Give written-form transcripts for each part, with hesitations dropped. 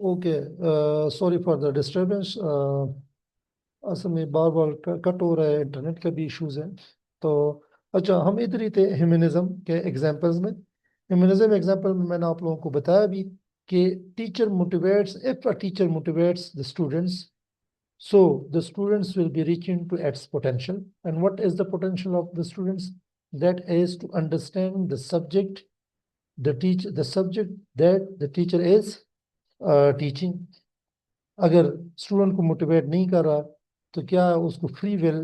Okay, sorry for the disturbance. असल में बार बार cut हो रहा है, इंटरनेट का भी इश्यूज है। तो अच्छा, हम इधर ही थे ह्यूमनिज्म के एग्जांपल्स में। ह्यूमनिज्म एग्जांपल में मैंने आप लोगों को बताया भी कि teacher motivates, if a teacher motivates the students, so the students will be reaching to its potential. And what is the potential of the students? That is to understand the subject, the subject that the teacher is teaching. अगर student को motivate नहीं कर रहा, तो क्या उसको free will,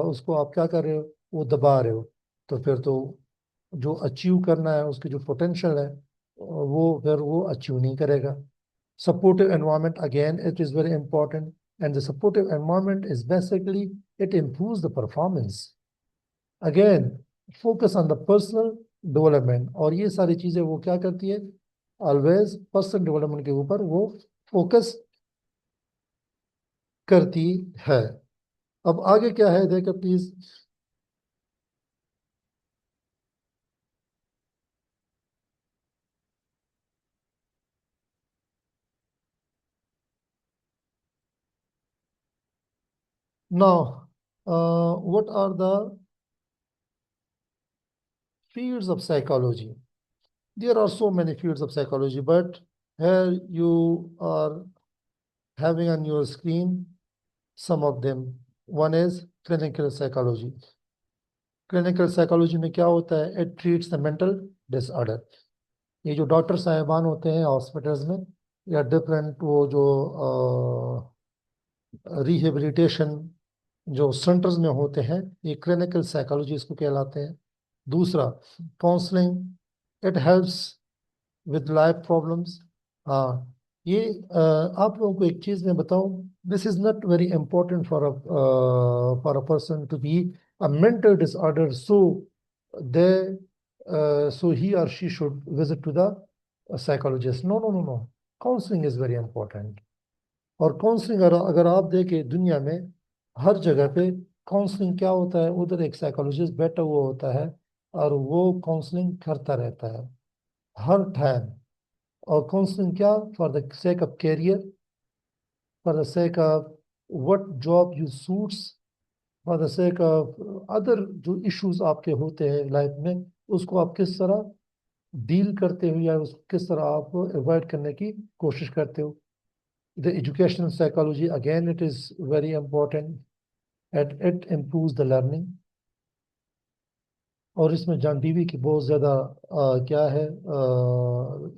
उसको आप क्या कर रहे हो, वो दबा रहे हो। तो फिर तो जो अचीव करना है, उसकी जो पोटेंशियल है, वो फिर वो अचीव नहीं करेगा। Supportive environment, again, it is very important. And the supportive environment is basically, it improves the performance. Again, focus on the personal development, और ये सारी चीजें वो क्या करती है, ऑलवेज पर्सनल डेवलपमेंट के ऊपर वो फोकस करती है। अब आगे क्या है, देखो please. Now, what are the fields of psychology? There are so many fields of psychology, but here you are having on your screen some of them. One is clinical psychology. Clinical psychology में क्या होता है, it treats the mental disorder. ये जो doctor साहिबान होते हैं hospitals में, या डिफरेंट वो जो रिहेबिलिटेशन जो सेंटर्स में होते हैं, ये क्लिनिकल साइकोलॉजी इसको कहलाते हैं। दूसरा, counselling, it helps with life problems. हाँ, ये आप लोगों को एक चीज़ मैं बताऊं, this is not very important for a person to be a mental disorder, they so he or she should visit to the psychologist. No, no, no, no. Counseling is very important. और counselling अगर अगर आप देखें दुनिया में हर जगह पे, counselling क्या होता है, उधर एक साइकोलॉजिस्ट बैठा हुआ होता है और वो काउंसलिंग करता रहता है हर टाइम। और काउंसलिंग क्या, for the sake of career, for the sake of what job you suits, for the sake of other जो इश्यूज आपके होते हैं लाइफ में, उसको आप किस तरह डील करते हो या उसको किस तरह आप अवॉइड करने की कोशिश करते हो। The educational psychology, again it is very important, at it improves the learning. और इसमें जान बीवी की बहुत ज़्यादा क्या है,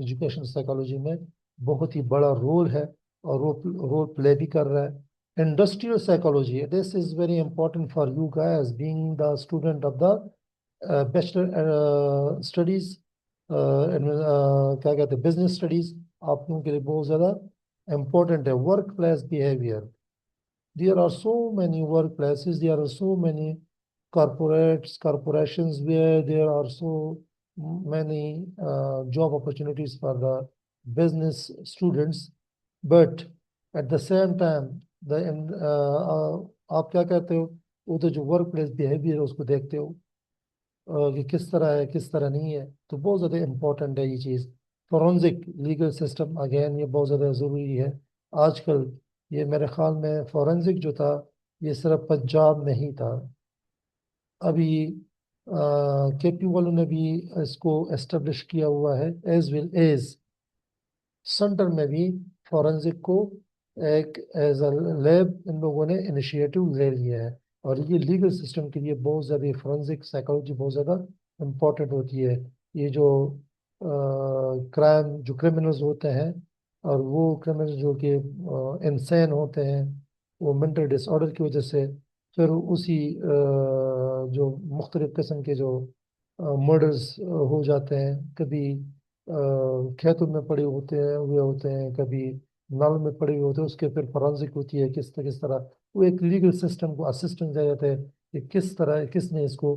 एजुकेशन साइकोलॉजी में बहुत ही बड़ा रोल है, और रोल प्ले भी कर रहा है। Industrial psychology, this is very important for you guys being the student of the bachelor studies, क्या कहते हैं, बिजनेस स्टडीज। आप लोगों के लिए बहुत ज़्यादा इंपॉर्टेंट है। Work place behaviour, there are so many workplaces, there are so many corporations where there are so many job opportunities for the business students, but at the same time आप क्या कहते हो, उधर जो वर्क प्लेस बिहेवियर है उसको देखते हो, कि किस तरह है किस तरह नहीं है। तो बहुत ज़्यादा इम्पोर्टेंट है ये चीज़। फोरेंसिक लीगल सिस्टम, अगेन ये बहुत ज़्यादा ज़रूरी है आजकल। ये मेरे ख्याल में फोरेंसिक जो था, ये सिर्फ पंजाब में ही था। अभी केपी वालों ने भी इसको एस्टेब्लिश किया हुआ है, एज वेल एज सेंटर में भी फोरेंसिक को एक एज अ लैब इन लोगों ने इनिशिएटिव ले लिया है। और ये लीगल सिस्टम के लिए बहुत ज़्यादा फोरेंसिक साइकोलॉजी बहुत ज़्यादा इम्पोर्टेंट होती है। ये जो क्राइम, जो क्रिमिनल्स होते हैं, और वो क्रिमिनल्स जो कि इंसेन होते हैं, वो मेंटल डिसऑर्डर की वजह से फिर उसी जो मुख्तलिफ किस्म के जो मर्डर्स हो जाते हैं, कभी खेतों में पड़े होते हैं हुए होते हैं, कभी नाल में पड़े हुए होते हैं, उसके फिर फॉरेंसिक होती है किस तरह वो एक लीगल सिस्टम को असिस्टेंस दे जाते हैं कि किस तरह किसने इसको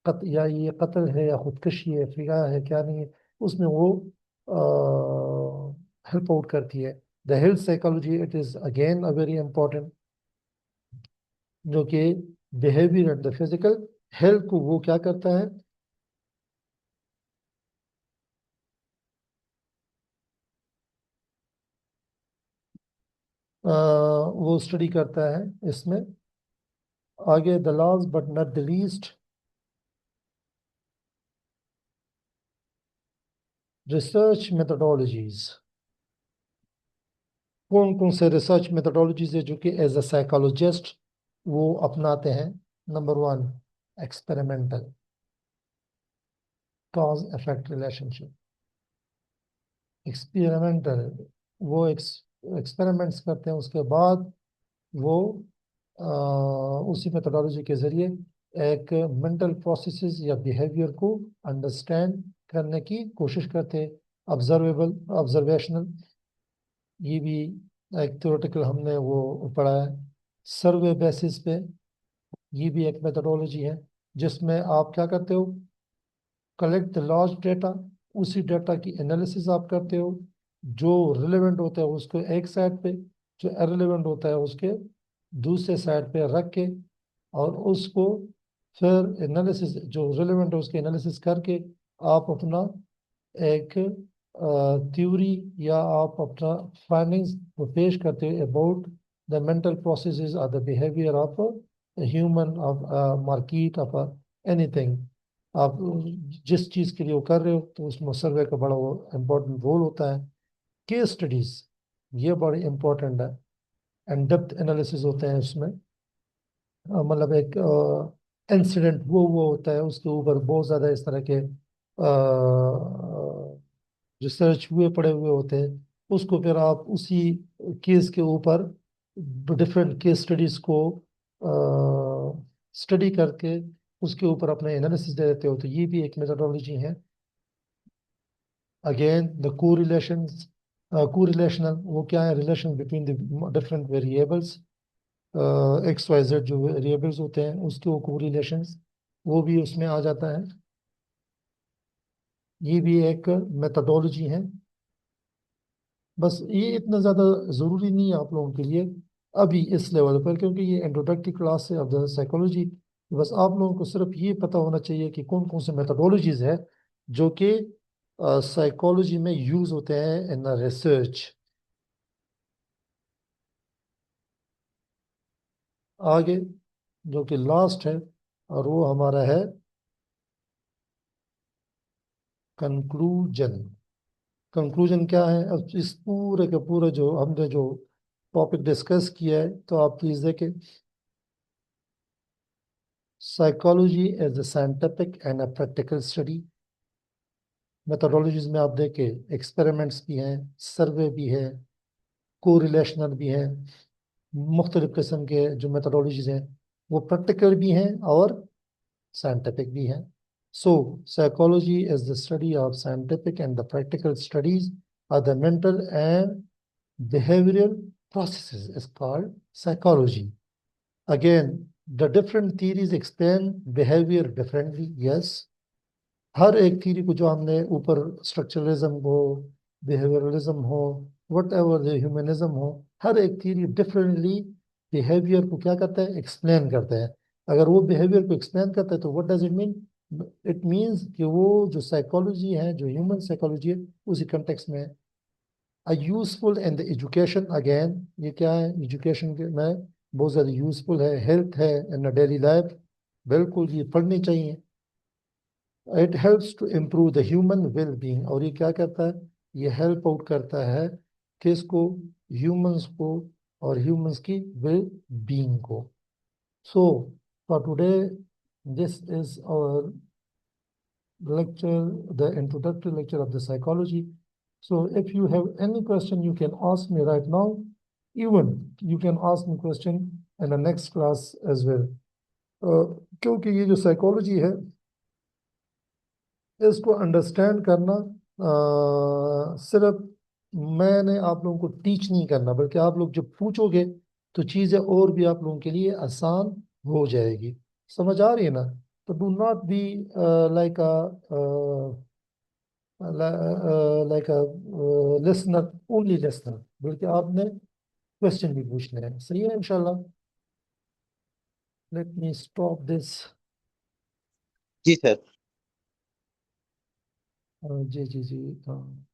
या ये कत्ल है या खुदकशी है, क्या है क्या नहीं है, उसमें वो हेल्प आउट करती है। The health psychology, it is again a very important, जो कि behaviour and the physical health को वो क्या करता है। वो स्टडी करता है इसमें। आगे the last but not the least, research methodologies. कौन कौन से रिसर्च मेथडोलॉजीज है जो कि एज अ साइकोलॉजिस्ट वो अपनाते हैं? Number one, experimental, cause effect relationship. Experimental, वो एक्सपेरिमेंट्स करते हैं, उसके बाद वो उसी मेथडोलॉजी के जरिए एक मेंटल प्रोसेसेस या बिहेवियर को अंडरस्टैंड करने की कोशिश करते हैं। ऑब्जर्वेबल, ऑब्जर्वेशनल, ये भी एक थ्योरेटिकल हमने वो पढ़ा है। सर्वे बेसिस पे, ये भी एक मेथडोलॉजी है जिसमें आप क्या करते हो, कलेक्ट द लार्ज डेटा, उसी डेटा की एनालिसिस आप करते हो, जो रिलेवेंट होता है उसको एक साइड पे, जो इररिलेवेंट होता है उसके दूसरे साइड पे रख के, और उसको फिर एनालिसिस, जो रिलेवेंट है उसके एनालिसिस करके आप अपना एक थ्योरी या आप अपना फाइंडिंग्स को पेश करते हो अबाउट द मेंटल प्रोसेसेस और the behaviour of human, of market, of anything. आप जिस चीज़ के लिए वो कर रहे हो तो उसमें सर्वे का बड़ा वो इम्पोर्टेंट रोल होता है। केस स्टडीज, ये बड़ी इंपॉर्टेंट है। एंड डेप्थ एनालिसिस होते हैं उसमें। मतलब एक इंसिडेंट वो होता है, उसके ऊपर बहुत ज़्यादा इस तरह के रिसर्च हुए पड़े हुए होते हैं। उसको फिर आप उसी केस के ऊपर डिफरेंट केस स्टडीज को स्टडी करके उसके ऊपर अपने एनालिसिस दे देते हो, तो ये भी एक मेथोडोलॉजी है। अगेन द कोरिलेशंस, कोरिलेशनल, वो क्या है, relation between the different variables, X Y Z जो वेरिएबल्स होते हैं उसके वो कोरिलेशंस, वो भी उसमें आ जाता है। ये भी एक मेथोडोलॉजी है। बस ये इतना ज़्यादा ज़रूरी नहीं है आप लोगों के लिए अभी इस लेवल पर, क्योंकि ये इंट्रोडक्टरी क्लास है ऑफ द साइकोलॉजी। बस आप लोगों को सिर्फ ये पता होना चाहिए कि कौन कौन से मेथोडोलॉजीज है जो कि साइकोलॉजी में यूज़ होते हैं इन रिसर्च। आगे जो कि लास्ट है, और वो हमारा है कंक्लूजन। कंक्लूजन क्या है? अब इस पूरे के पूरे जो हमने जो टॉपिक डिस्कस किया है, तो आप प्लीज देखें। Psychology as a scientific and a practical study। Methodologies में आप देखें, एक्सपेरिमेंट्स भी हैं, सर्वे भी है, कोरिलेशनल भी है, मुख्तलिफ किस्म के जो मेथोडोलॉजीज हैं वो प्रैक्टिकल भी हैं और साइंटिफिक भी हैं। So psychology is the study of scientific and the practical studies of the mental and behavioral processes is called psychology. Again, the different theories explain behavior differently. Yes, हर एक theory को जो हमने ऊपर, स्ट्रक्चरलिज्म हो, behaviourism हो, what ever the humanism हो, हर एक theory differently behaviour को क्या करता है, एक्सप्लेन करता है। अगर वो बिहेवियर को एक्सप्लेन करता है तो what does it mean? It means कि वो जो साइकोलॉजी है, जो ह्यूमन साइकोलॉजी है, उसी कंटेक्स में useful in the education. Again, ये क्या है, एजुकेशन के में बहुत ज़्यादा यूजफुल है, हेल्थ है इन डेली लाइफ, बिल्कुल ये पढ़नी चाहिए। It helps to improve the human well being, और ये क्या करता है, ये हेल्प आउट करता है किसको, ह्यूमंस को, और ह्यूमंस की वेल बीइंग को। So for today this is our lecture, the introductory lecture of the psychology. So if you have any question, you can ask me right now. Even you can ask me question in the next class as well. क्योंकि ये जो psychology है, इसको understand करना सिर्फ मैंने आप लोगों को टीच नहीं करना, बल्कि आप लोग जब पूछोगे तो चीज़ें और भी आप लोगों के लिए आसान हो जाएगी। समझ आ रही है ना? तो do not be like like listener, only listener, बल्कि आपने क्वेश्चन भी पूछने हैं। सही है इंशाल्लाह। Let me stop this. जी सर। जी जी जी, हाँ।